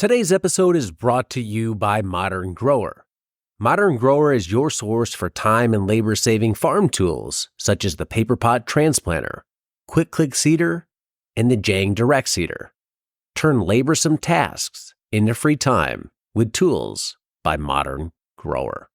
Today's episode is brought to you by Modern Grower. Modern Grower is your source for time and labor-saving farm tools, such as the Paper Pot Transplanter, Quick Click Seeder, and the Jang Direct Seeder. Turn laborsome tasks into free time with tools by Modern Grower.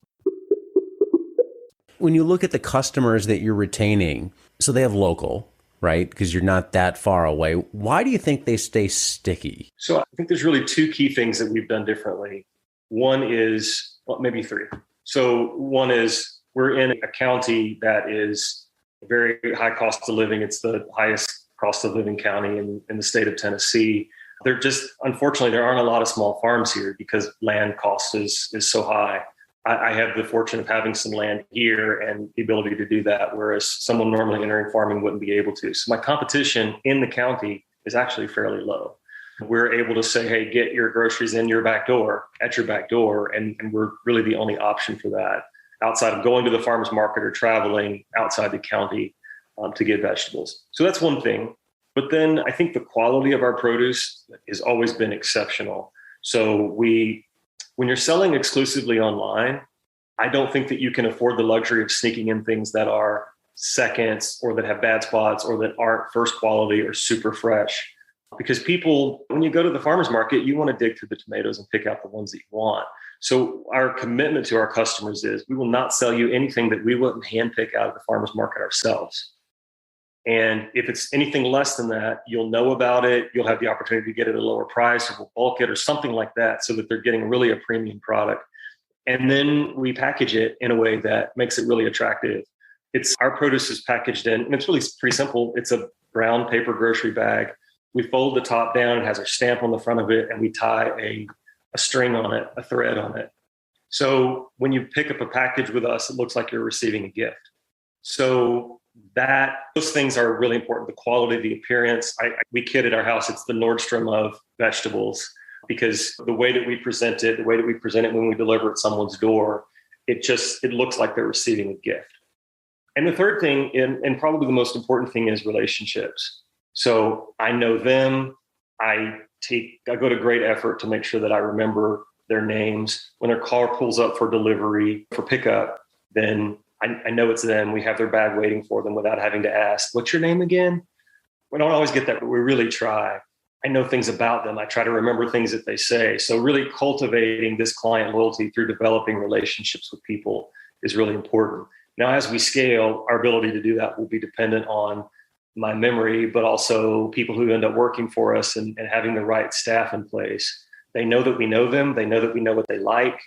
When you look at the customers that you're retaining, so they have local, right? Because you're not that far away. Why do you think they stay sticky? So I think there's really two key things that we've done differently. One is, well, maybe three. So one is we're in a county that is very high cost of living. It's the highest cost of living county in the state of Tennessee. Unfortunately, there aren't a lot of small farms here because land cost is so high. I have the fortune of having some land here and the ability to do that, whereas someone normally entering farming wouldn't be able to. So my competition in the county is actually fairly low. We're able to say, hey, get your groceries in your back door, at your back door, and we're really the only option for that outside of going to the farmer's market or traveling outside the county to get vegetables. So that's one thing. But then I think the quality of our produce has always been exceptional. So when you're selling exclusively online, I don't think that you can afford the luxury of sneaking in things that are seconds or that have bad spots or that aren't first quality or super fresh. Because people, when you go to the farmer's market, you want to dig through the tomatoes and pick out the ones that you want. So our commitment to our customers is we will not sell you anything that we wouldn't handpick out of the farmer's market ourselves. And if it's anything less than that, you'll know about it. You'll have the opportunity to get it at a lower price, or we'll bulk it or something like that so that they're getting really a premium product. And then we package it in a way that makes it really attractive. Our produce is packaged in, and it's really pretty simple. It's a brown paper grocery bag. We fold the top down, it has our stamp on the front of it, and we tie a string on it, a thread on it. So when you pick up a package with us, it looks like you're receiving a gift. So those things are really important. The quality, the appearance. We kid at our house, it's the Nordstrom of vegetables, because the way that we present it, when we deliver at someone's door, it looks like they're receiving a gift. And the third thing, and probably the most important thing, is relationships. So I know them. I go to great effort to make sure that I remember their names. When their car pulls up for delivery, for pickup, then I know it's them. We have their bag waiting for them without having to ask, what's your name again? We don't always get that, but we really try. I know things about them. I try to remember things that they say. So really cultivating this client loyalty through developing relationships with people is really important. Now, as we scale, our ability to do that will be dependent on my memory, but also people who end up working for us and having the right staff in place. They know that we know them. They know that we know what they like.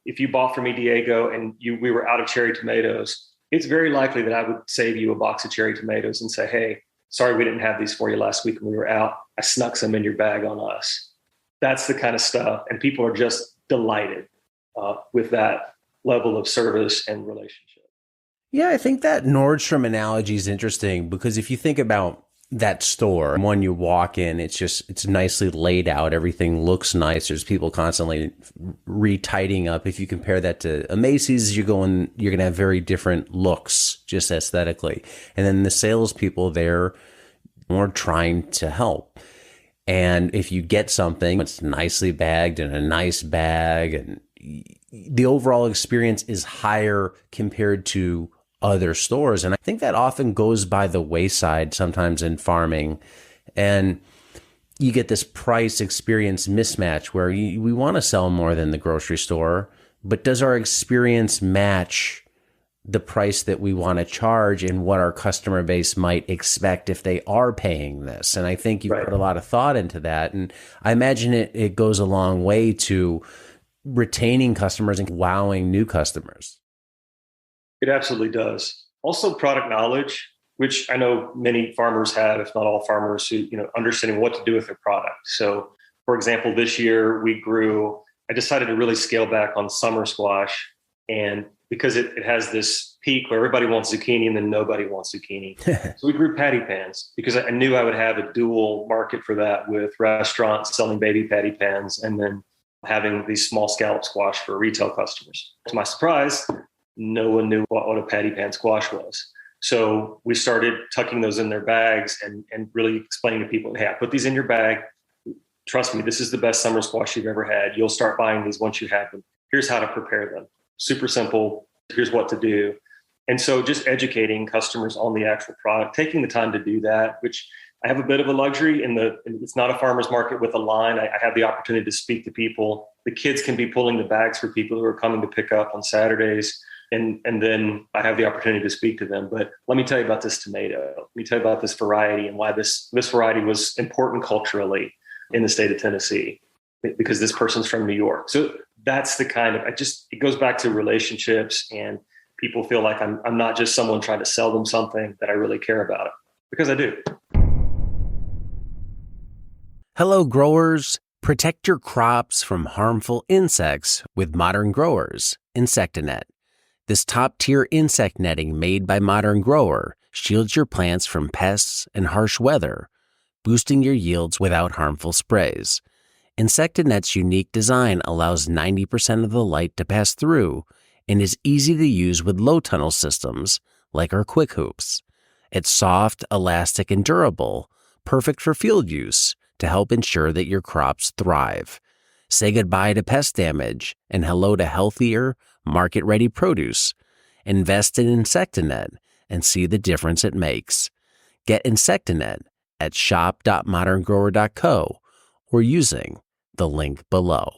If you bought from me, Diego, and we were out of cherry tomatoes, it's very likely that I would save you a box of cherry tomatoes and say, hey, sorry, we didn't have these for you last week when we were out. I snuck some in your bag on us. That's the kind of stuff. And people are just delighted with that level of service and relationship. Yeah, I think that Nordstrom analogy is interesting because if you think about that store, when you walk in, it's nicely laid out. Everything looks nice. There's people constantly retidying up. If you compare that to a Macy's, you're going to have very different looks just aesthetically. And then the salespeople there are trying to help. And if you get something, it's nicely bagged in a nice bag, and the overall experience is higher compared to other stores. And I think that often goes by the wayside sometimes in farming. And you get this price experience mismatch where we want to sell more than the grocery store, but does our experience match the price that we want to charge and what our customer base might expect if they are paying this? And I think you've put a lot of thought into that. And I imagine it goes a long way to retaining customers and wowing new customers. It absolutely does. Also, product knowledge, which I know many farmers have, if not all farmers, who understanding what to do with their product. So, for example, this year I decided to really scale back on summer squash, and because it has this peak where everybody wants zucchini and then nobody wants zucchini. So we grew patty pans because I knew I would have a dual market for that, with restaurants selling baby patty pans and then having these small scallop squash for retail customers. To my surprise, no one knew what a patty pan squash was. So we started tucking those in their bags and really explaining to people, hey, I put these in your bag. Trust me, this is the best summer squash you've ever had. You'll start buying these once you have them. Here's how to prepare them. Super simple. Here's what to do. And so just educating customers on the actual product, taking the time to do that, which I have a bit of a luxury it's not a farmer's market with a line. I have the opportunity to speak to people. The kids can be pulling the bags for people who are coming to pick up on Saturdays. And then I have the opportunity to speak to them. But let me tell you about this tomato. Let me tell you about this variety and why this variety was important culturally in the state of Tennessee, because this person's from New York. So that's the kind of, it goes back to relationships, and people feel like I'm not just someone trying to sell them something, that I really care about it, because I do. Hello, growers. Protect your crops from harmful insects with Modern Growers Insectanet. This top-tier insect netting made by Modern Grower shields your plants from pests and harsh weather, boosting your yields without harmful sprays. Insectanet's unique design allows 90% of the light to pass through and is easy to use with low tunnel systems like our Quick Hoops. It's soft, elastic, and durable, perfect for field use to help ensure that your crops thrive. Say goodbye to pest damage and hello to healthier, market-ready produce. Invest in Insectanet and see the difference it makes. Get Insectanet at shop.moderngrower.co or using the link below.